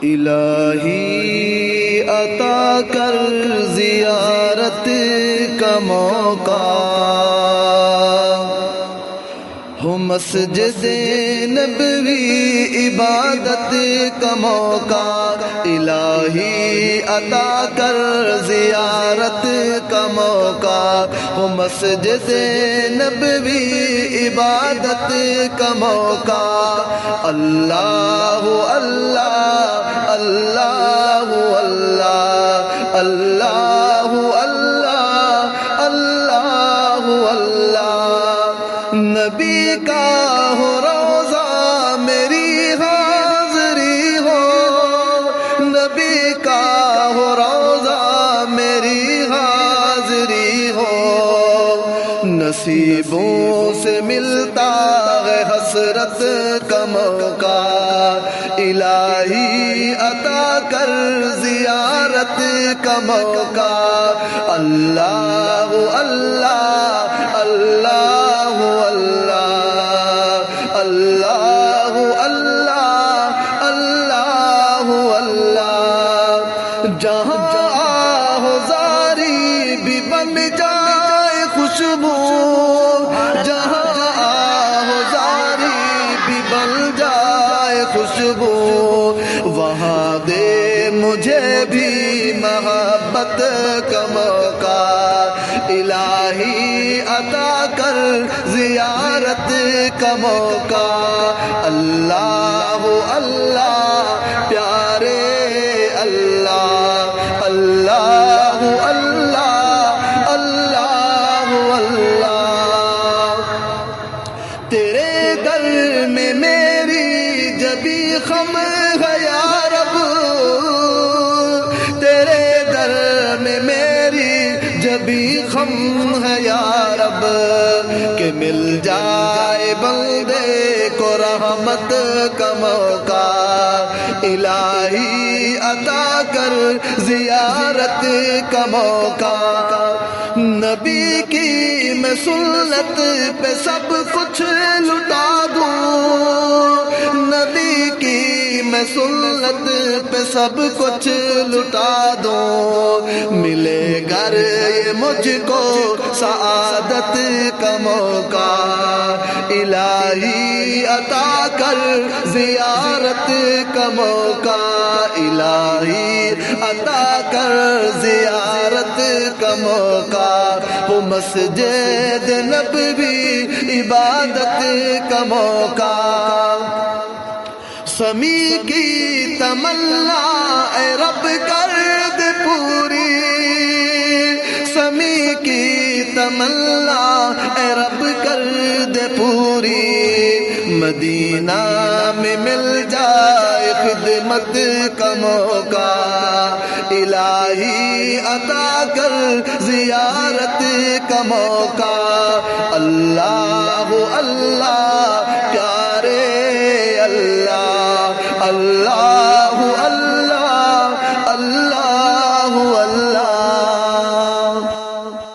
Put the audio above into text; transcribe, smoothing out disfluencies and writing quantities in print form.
الہی عطا کر زیارت کا موقع، ہو مسجد نبوی عبادت کا موقع، الہی عطا کر زیارت کا موقع، ہو مسجد نبوی عبادت کا موقع، اللہ اللہ اللہ اللہ اللہ اللہ اللہ اللہ، نبی کا ہو روضہ میری حاضری ہو، نبی کا ہو روضہ میری حاضری ہو، نصیبوں سے ملتا ہے حسرت کا موقع، الہی عطا کر زیارت کا موقع، اللہ اللہ اللہ اللہ اللہ اللہ اللہ اللہ، جہاں ہو زاری بھی بن جائے خوشبو، جہاں ہو زاری بھی بن جائے خوشبو، وہاں دے مجھے بھی محبت کا موقع، الہی عطا کر زیارت کا موقع، اللہ اللہ پیارے اللہ اللہ اللہ اللہ اللہ، تیرے در میں میری جبی خم ہے یا رب، تیرے در میں میری جبی خم ہے یا رب، کہ مل جائے بندے کو رحمت کا موقع، الہی عطا کر زیارت کا موقع، نبی کی میں سنت پہ سب کچھ لٹا دوں، نبی کی میں سنت پہ سب کچھ لٹا دوں، ملے گر یہ مجھ کو سعادت کا موقع، الہی عطا کر زیارت کا موقع، الہی عطا کر زیارت کا موقع، ہو مسجد نبوی عبادت کا موقع، سمیع کی تمنا اے رب کر دے پوری، سمیع کی تمنا اے رب کر دے پوری، مدینہ میں مل جائے خدمت کا موقع، الہی عطا کر زیارت کا موقع، اللہ اللہ